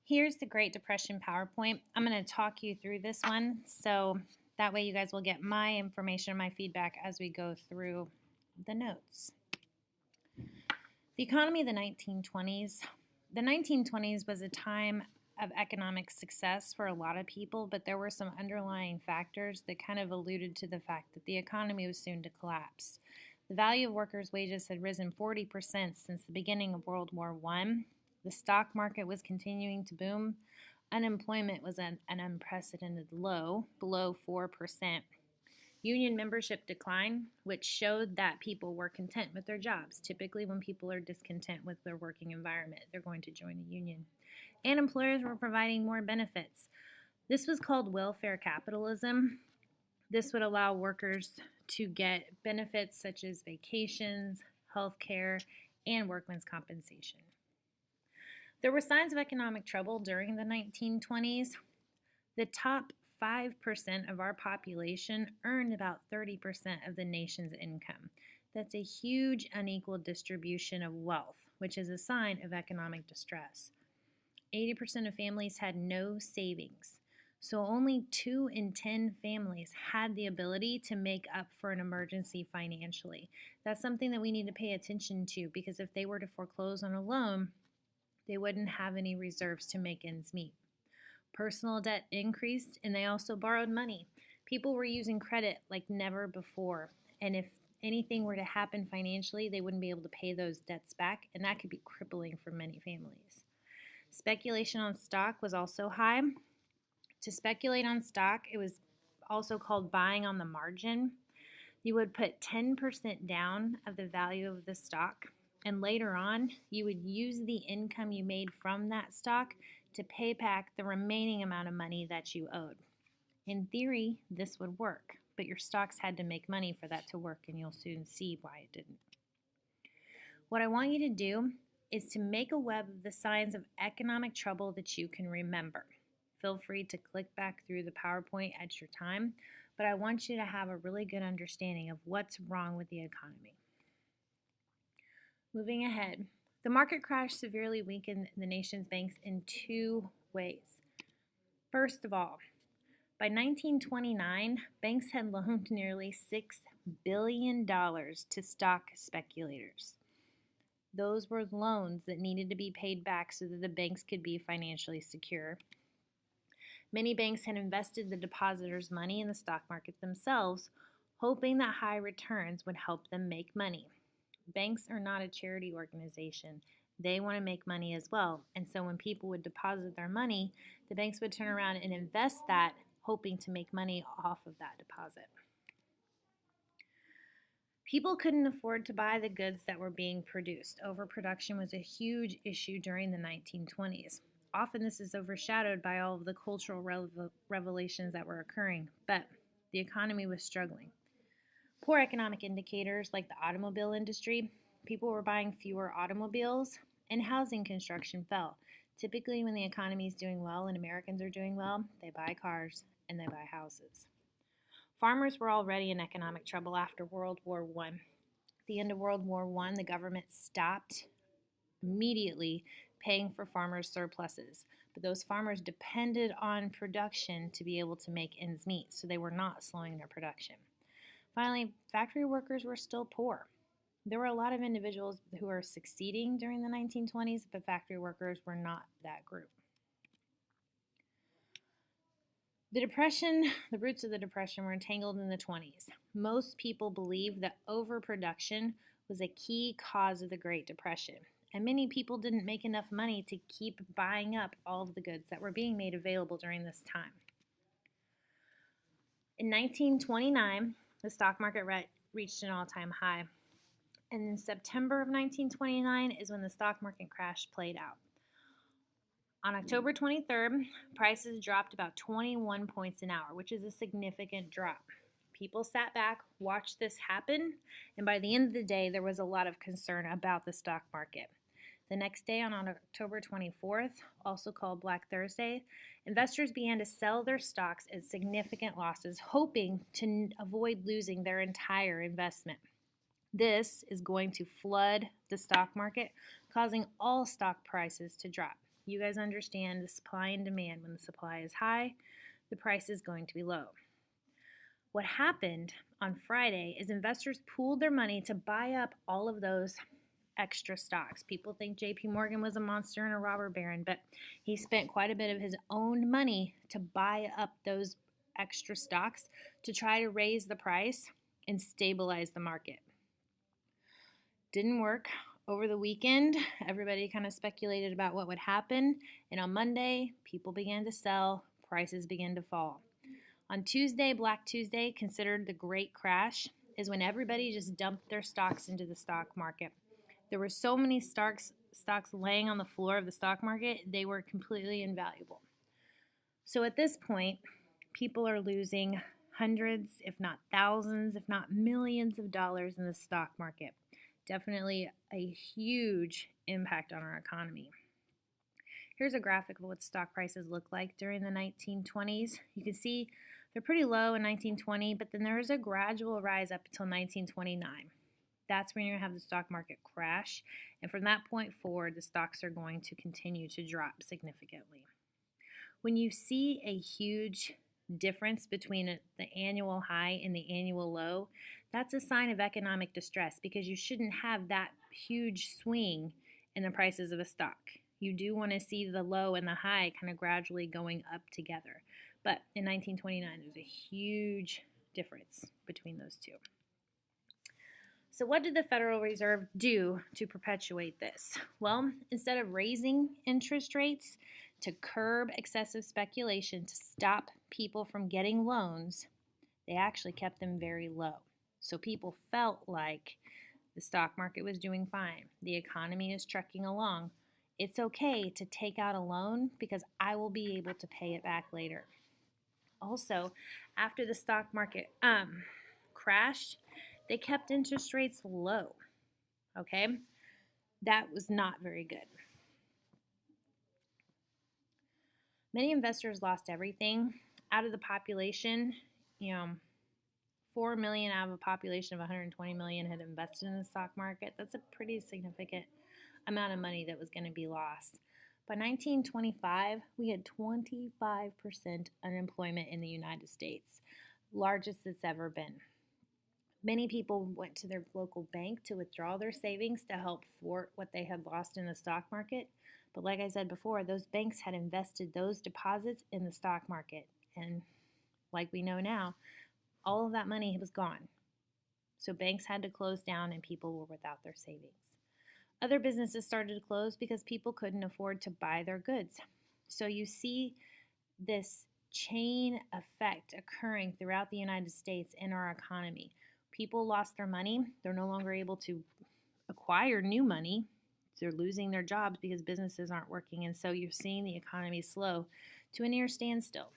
Here's the Great Depression PowerPoint. I'm going to talk you through this one so that way you guys will get my information, my feedback as we go through the notes. The economy of the 1920s. The 1920s was a time of economic success for a lot of people, but there were some underlying factors that kind of alluded to the fact that the economy was soon to collapse. The value of workers' wages had risen 40% since the beginning of World War I. The stock market was continuing to boom. Unemployment was at an unprecedented low, below 4%. Union membership declined, which showed that people were content with their jobs. Typically, when people are discontent with their working environment, they're going to join a union. And employers were providing more benefits. This was called welfare capitalism. This would allow workers to get benefits such as vacations, health care, and workmen's compensation. There were signs of economic trouble during the 1920s. The top 5% of our population earned about 30% of the nation's income. That's a huge unequal distribution of wealth, which is a sign of economic distress. 80% of families had no savings, so only 2 in 10 families had the ability to make up for an emergency financially. That's something that we need to pay attention to, because if they were to foreclose on a loan, they wouldn't have any reserves to make ends meet. Personal debt increased, and they also borrowed money. People were using credit like never before, and if anything were to happen financially, they wouldn't be able to pay those debts back, and that could be crippling for many families. Speculation on stock was also high. To speculate on stock, it was also called buying on the margin. You would put 10% down of the value of the stock, and later on, you would use the income you made from that stock to pay back the remaining amount of money that you owed. In theory, this would work, but your stocks had to make money for that to work, and you'll soon see why it didn't. What I want you to do is to make a web of the signs of economic trouble that you can remember. Feel free to click back through the PowerPoint at your time, but I want you to have a really good understanding of what's wrong with the economy. Moving ahead, the market crash severely weakened the nation's banks in 2 ways. First of all, by 1929, banks had loaned nearly $6 billion to stock speculators. Those were loans that needed to be paid back so that the banks could be financially secure. Many banks had invested the depositors' money in the stock market themselves, hoping that high returns would help them make money. Banks are not a charity organization. They want to make money as well. And so when people would deposit their money, the banks would turn around and invest that, hoping to make money off of that deposit. People couldn't afford to buy the goods that were being produced. Overproduction was a huge issue during the 1920s. Often this is overshadowed by all of the cultural revelations that were occurring, but the economy was struggling. Poor economic indicators like the automobile industry, people were buying fewer automobiles, and housing construction fell. Typically, when the economy is doing well and Americans are doing well, they buy cars and they buy houses. Farmers were already in economic trouble after World War I. At the end of World War I, the government stopped immediately paying for farmers' surpluses, but those farmers depended on production to be able to make ends meet, so they were not slowing their production. Finally, factory workers were still poor. There were a lot of individuals who were succeeding during the 1920s, but factory workers were not that group. The roots of the Depression were entangled in the 20s. Most people believe that overproduction was a key cause of the Great Depression, and many people didn't make enough money to keep buying up all of the goods that were being made available during this time. In 1929, the stock market reached an all-time high, and in September of 1929 is when the stock market crash played out. On October 23rd, prices dropped about 21 points an hour, which is a significant drop. People sat back, watched this happen, and by the end of the day, there was a lot of concern about the stock market. The next day, on October 24th, also called Black Thursday, investors began to sell their stocks at significant losses, hoping to avoid losing their entire investment. This is going to flood the stock market, causing all stock prices to drop. You guys understand the supply and demand. When the supply is high, the price is going to be low. What happened on Friday is investors pooled their money to buy up all of those extra stocks. People think JP Morgan was a monster and a robber baron, but he spent quite a bit of his own money to buy up those extra stocks to try to raise the price and stabilize the market. Didn't work. Over the weekend, everybody kind of speculated about what would happen, and on Monday, people began to sell, prices began to fall. On Tuesday, Black Tuesday, considered the great crash, is when everybody just dumped their stocks into the stock market. There were so many stocks laying on the floor of the stock market, they were completely invaluable. So at this point, people are losing hundreds, if not thousands, if not millions of dollars in the stock market. Definitely a huge impact on our economy. Here's a graphic of what stock prices look like during the 1920s. You can see they're pretty low in 1920, but then there is a gradual rise up until 1929. That's when you're going to have the stock market crash, and from that point forward, the stocks are going to continue to drop significantly. When you see a huge difference between the annual high and the annual low, that's a sign of economic distress because you shouldn't have that huge swing in the prices of a stock. You do want to see the low and the high kind of gradually going up together. But in 1929, there's a huge difference between those two. So what did the Federal Reserve do to perpetuate this? Well, instead of raising interest rates to curb excessive speculation to stop people from getting loans, they actually kept them very low. So people felt like the stock market was doing fine. The economy is trucking along. It's okay to take out a loan because I will be able to pay it back later. Also, after the stock market crashed, they kept interest rates low. Okay? That was not very good. Many investors lost everything. Out of the population, 4 million out of a population of 120 million had invested in the stock market. That's a pretty significant amount of money that was going to be lost. By 1925, we had 25% unemployment in the United States, largest it's ever been. Many people went to their local bank to withdraw their savings to help thwart what they had lost in the stock market. But like I said before, those banks had invested those deposits in the stock market. And like we know now, all of that money was gone. So banks had to close down and people were without their savings. Other businesses started to close because people couldn't afford to buy their goods. So you see this chain effect occurring throughout the United States in our economy. People lost their money. They're no longer able to acquire new money. They're losing their jobs because businesses aren't working. And so you're seeing the economy slow to a near standstill.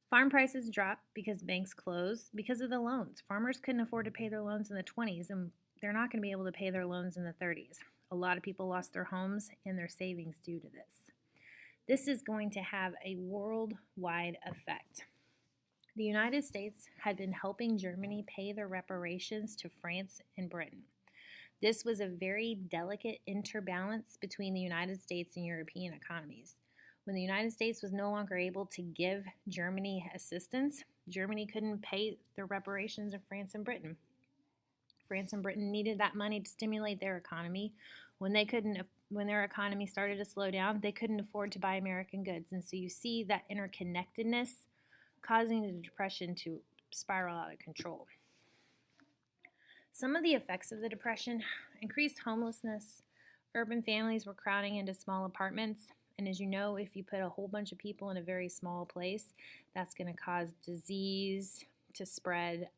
Farm prices dropped because banks closed because of the loans. Farmers couldn't afford to pay their loans in the 20s, and they're not going to be able to pay their loans in the 30s. A lot of people lost their homes and their savings due to this. This is going to have a worldwide effect. The United States had been helping Germany pay their reparations to France and Britain. This was a very delicate interbalance between the United States and European economies. When the United States was no longer able to give Germany assistance, Germany couldn't pay their reparations to France and Britain. France and Britain needed that money to stimulate their economy. When their economy started to slow down, they couldn't afford to buy American goods. And so you see that interconnectedness causing the Depression to spiral out of control. Some of the effects of the Depression: increased homelessness. Urban families were crowding into small apartments. And as you know, if you put a whole bunch of people in a very small place, that's going to cause disease to spread,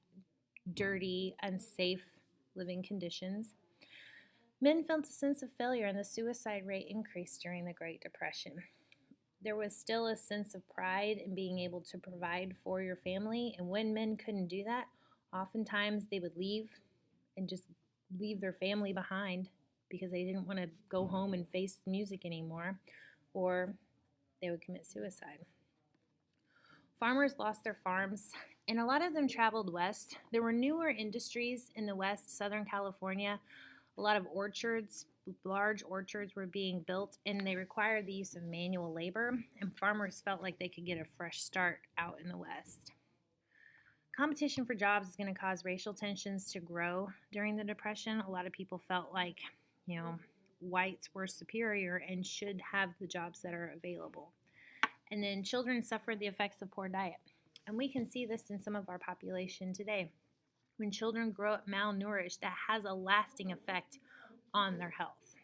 dirty, unsafe living conditions. Men felt a sense of failure, and the suicide rate increased during the Great Depression. There was still a sense of pride in being able to provide for your family, and when men couldn't do that, oftentimes they would leave and just leave their family behind because they didn't want to go home and face music anymore, or they would commit suicide. Farmers lost their farms, and a lot of them traveled west. There were newer industries in the west, Southern California, a lot of orchards, large orchards were being built, and they required the use of manual labor, and farmers felt like they could get a fresh start out in the West. Competition for jobs is going to cause racial tensions to grow during the Depression. A lot of people felt like, whites were superior and should have the jobs that are available. And then children suffered the effects of poor diet. And we can see this in some of our population today. When children grow up malnourished, that has a lasting effect on their health.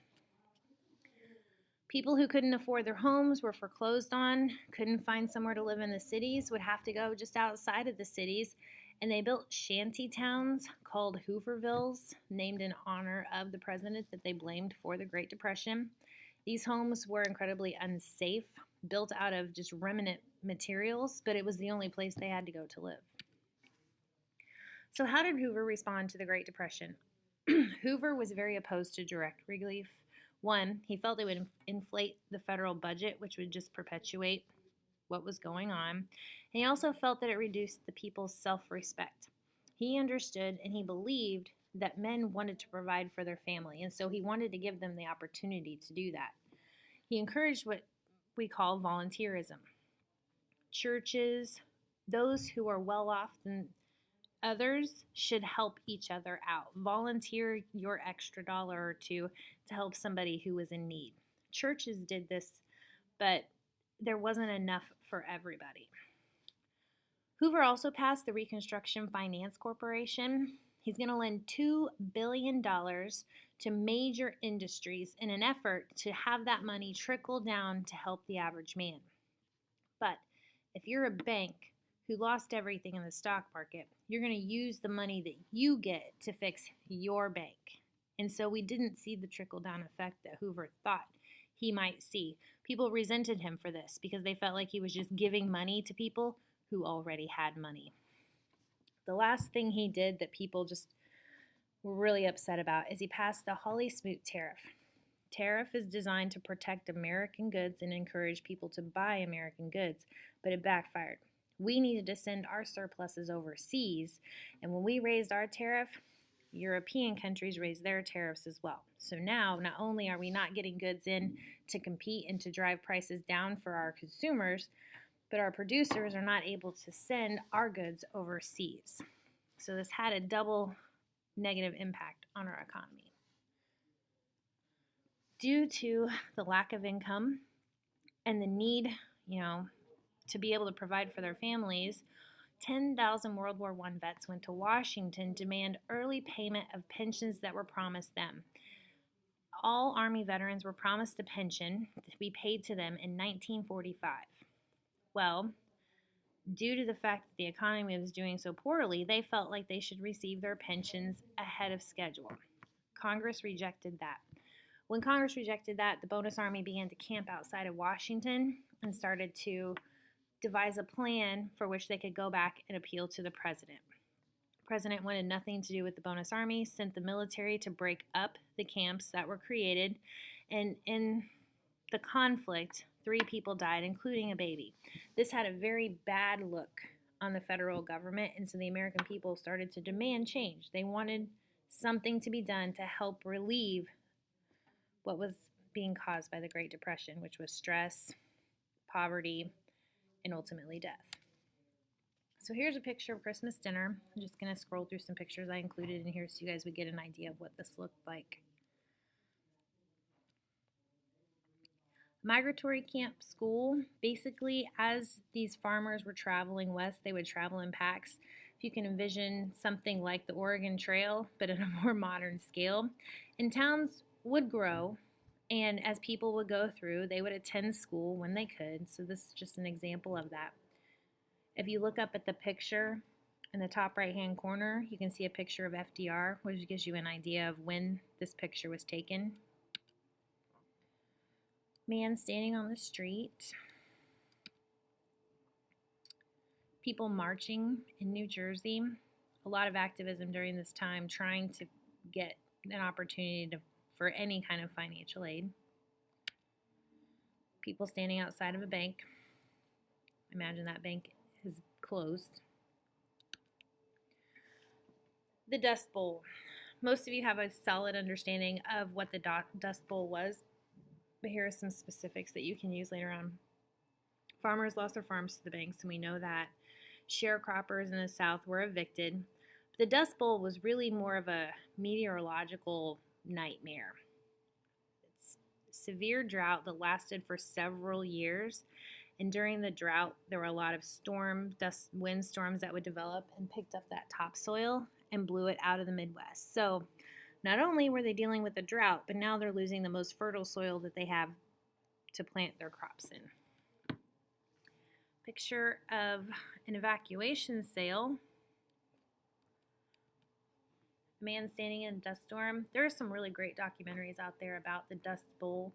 People who couldn't afford their homes, were foreclosed on, couldn't find somewhere to live in the cities, would have to go just outside of the cities, and they built shanty towns called Hoovervilles, named in honor of the president that they blamed for the Great Depression. These homes were incredibly unsafe, built out of just remnant materials, but it was the only place they had to go to live. So how did Hoover respond to the Great Depression? Hoover was very opposed to direct relief. One, he felt it would inflate the federal budget, which would just perpetuate what was going on. And he also felt that it reduced the people's self-respect. He understood and he believed that men wanted to provide for their family, and so he wanted to give them the opportunity to do that. He encouraged what we call volunteerism. Churches, those who are well off than others, should help each other out. Volunteer your extra dollar or two to help somebody who was in need. Churches did this, but there wasn't enough for everybody. Hoover also passed the Reconstruction Finance Corporation. He's going to lend $2 billion to major industries in an effort to have that money trickle down to help the average man. But if you're a bank who lost everything in the stock market, you're going to use the money that you get to fix your bank. And so we didn't see the trickle-down effect that Hoover thought he might see. People resented him for this because they felt like he was just giving money to people who already had money. The last thing he did that people just were really upset about is he passed the Hawley-Smoot tariff. Tariff is designed to protect American goods and encourage people to buy American goods, but it backfired. We needed to send our surpluses overseas, and when we raised our tariff, European countries raised their tariffs as well. So now, not only are we not getting goods in to compete and to drive prices down for our consumers, but our producers are not able to send our goods overseas. So this had a double negative impact on our economy. Due to the lack of income and the need, to be able to provide for their families, 10,000 World War I vets went to Washington to demand early payment of pensions that were promised them. All Army veterans were promised a pension to be paid to them in 1945. Well, due to the fact that the economy was doing so poorly, they felt like they should receive their pensions ahead of schedule. Congress rejected that. When Congress rejected that, the Bonus Army began to camp outside of Washington and started to devise a plan for which they could go back and appeal to the president. The president wanted nothing to do with the Bonus Army, sent the military to break up the camps that were created, and in the conflict, 3 people died, including a baby. This had a very bad look on the federal government, and so the American people started to demand change. They wanted something to be done to help relieve what was being caused by the Great Depression, which was stress, poverty, and ultimately death. So here's a picture of Christmas dinner. I'm just going to scroll through some pictures I included in here so you guys would get an idea of what this looked like. Migratory camp school. Basically, as these farmers were traveling west, they would travel in packs. If you can envision something like the Oregon Trail, but at a more modern scale. And towns would grow, and as people would go through, they would attend school when they could. So this is just an example of that. If you look up at the picture in the top right-hand corner, you can see a picture of FDR, which gives you an idea of when this picture was taken. Man standing on the street. People marching in New Jersey. A lot of activism during this time trying to get an opportunity for any kind of financial aid. People standing outside of a bank. Imagine that bank is closed. The Dust Bowl. most of you have a solid understanding of what the Dust Bowl was, but here are some specifics that you can use later on. Farmers lost their farms to the banks, and we know that. Sharecroppers in the South were evicted. But the Dust Bowl was really more of a meteorological nightmare. It's severe drought that lasted for several years, and during the drought, there were a lot of windstorms that would develop and picked up that topsoil and blew it out of the Midwest. So not only were they dealing with a drought, but now they're losing the most fertile soil that they have to plant their crops in. Picture of an evacuation sale. A man standing in a dust storm. There are some really great documentaries out there about the Dust Bowl.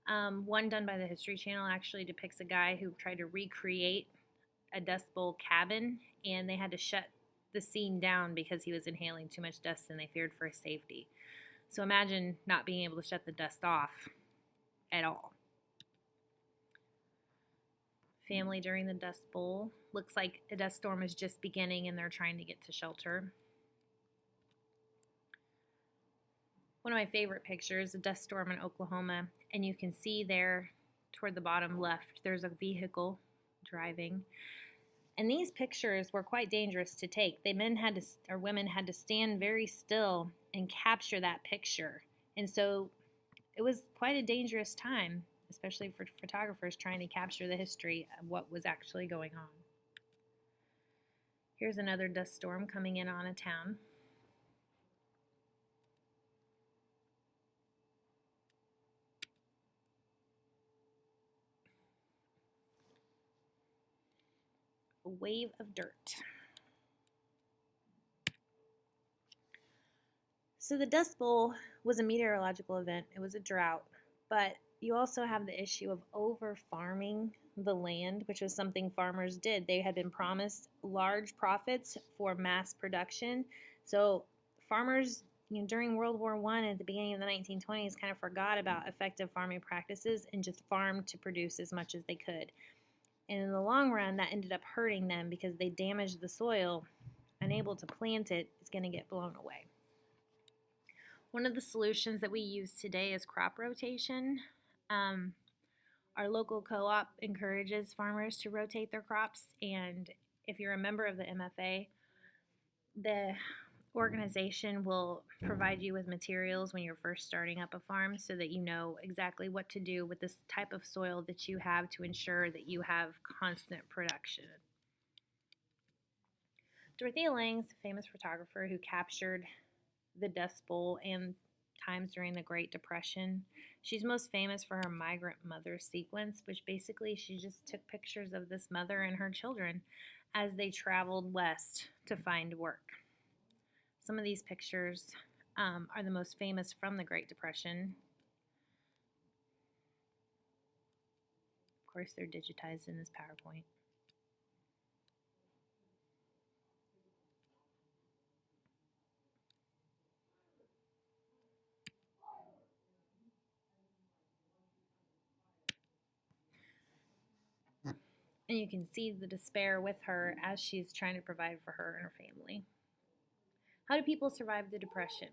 One done by the History Channel actually depicts a guy who tried to recreate a Dust Bowl cabin, and they had to shut the scene down because he was inhaling too much dust and they feared for his safety. So imagine not being able to shut the dust off at all. Family during the Dust Bowl. Looks like a dust storm is just beginning and they're trying to get to shelter. One of my favorite pictures, a dust storm in Oklahoma, and you can see there toward the bottom left, there's a vehicle driving. And these pictures were quite dangerous to take. Women had to stand very still and capture that picture. And so it was quite a dangerous time, especially for photographers trying to capture the history of what was actually going on. Here's another dust storm coming in on a town. A wave of dirt. So the Dust Bowl was a meteorological event. It was a drought, but you also have the issue of over-farming the land, which was something farmers did. They had been promised large profits for mass production. So farmers, during World War I at the beginning of the 1920s kind of forgot about effective farming practices and just farmed to produce as much as they could. And in the long run, that ended up hurting them because they damaged the soil. Unable to plant it, it's going to get blown away. One of the solutions that we use today is crop rotation. Our local co-op encourages farmers to rotate their crops, and if you're a member of the MFA, the organization will provide you with materials when you're first starting up a farm so that you know exactly what to do with this type of soil that you have to ensure that you have constant production. Dorothea Lange's a famous photographer who captured the Dust Bowl and times during the Great Depression. She's most famous for her migrant mother sequence, which basically she just took pictures of this mother and her children as they traveled west to find work. Some of these pictures are the most famous from the Great Depression. Of course, they're digitized in this PowerPoint. And you can see the despair with her as she's trying to provide for her and her family. How do people survive the Depression?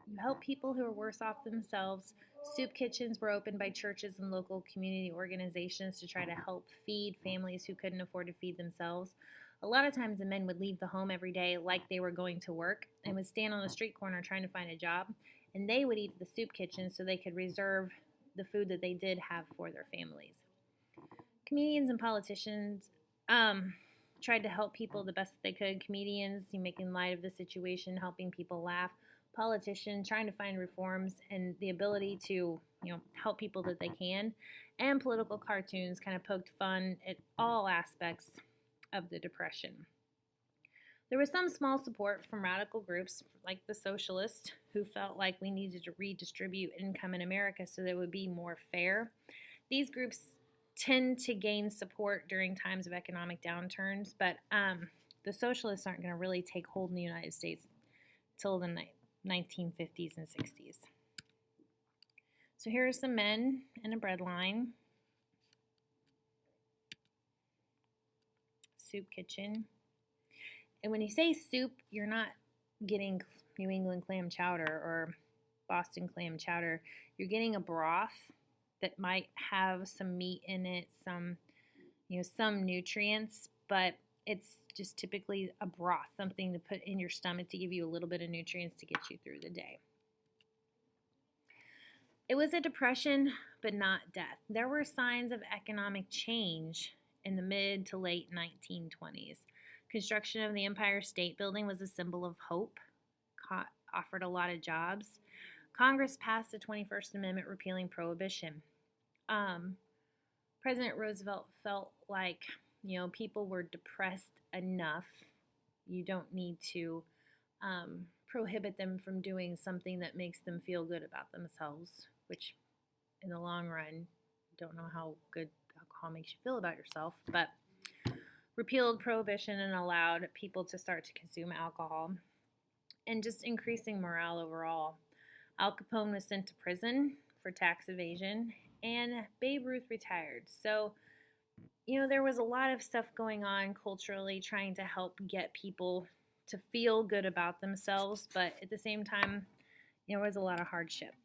You help people who are worse off themselves. Soup kitchens were opened by churches and local community organizations to try to help feed families who couldn't afford to feed themselves. A lot of times the men would leave the home every day like they were going to work and would stand on the street corner trying to find a job, and they would eat at the soup kitchen so they could reserve the food that they did have for their families. Comedians and politicians tried to help people the best they could. Comedians making light of the situation, helping people laugh. Politicians trying to find reforms and the ability to help people that they can. And political cartoons kind of poked fun at all aspects of the Depression. There was some small support from radical groups like the Socialists who felt like we needed to redistribute income in America so that it would be more fair. These groups tend to gain support during times of economic downturns, but the socialists aren't going to really take hold in the United States till the 1950s and 60s. So here are some men in a bread line. Soup kitchen. And when you say soup, you're not getting New England clam chowder or Boston clam chowder, you're getting a broth that might have some meat in it, some nutrients, but it's just typically a broth, something to put in your stomach to give you a little bit of nutrients to get you through the day. It was a depression, but not death. There were signs of economic change in the mid to late 1920s. Construction of the Empire State Building was a symbol of hope, offered a lot of jobs. Congress passed the 21st Amendment repealing prohibition. President Roosevelt felt like, people were depressed enough. You don't need to prohibit them from doing something that makes them feel good about themselves, which in the long run, don't know how good alcohol makes you feel about yourself, but repealed prohibition and allowed people to start to consume alcohol and just increasing morale overall. Al Capone was sent to prison for tax evasion, and Babe Ruth retired. So, there was a lot of stuff going on culturally trying to help get people to feel good about themselves, but at the same time, there was a lot of hardship.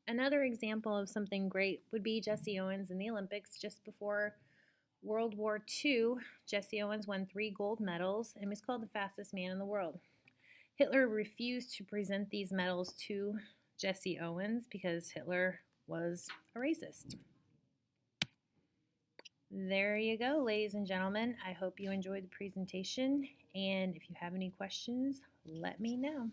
Another example of something great would be Jesse Owens in the Olympics. Just before World War II, Jesse Owens won 3 gold medals and was called the fastest man in the world. Hitler refused to present these medals to Jesse Owens because Hitler was a racist. There you go, ladies and gentlemen. I hope you enjoyed the presentation, and if you have any questions, let me know.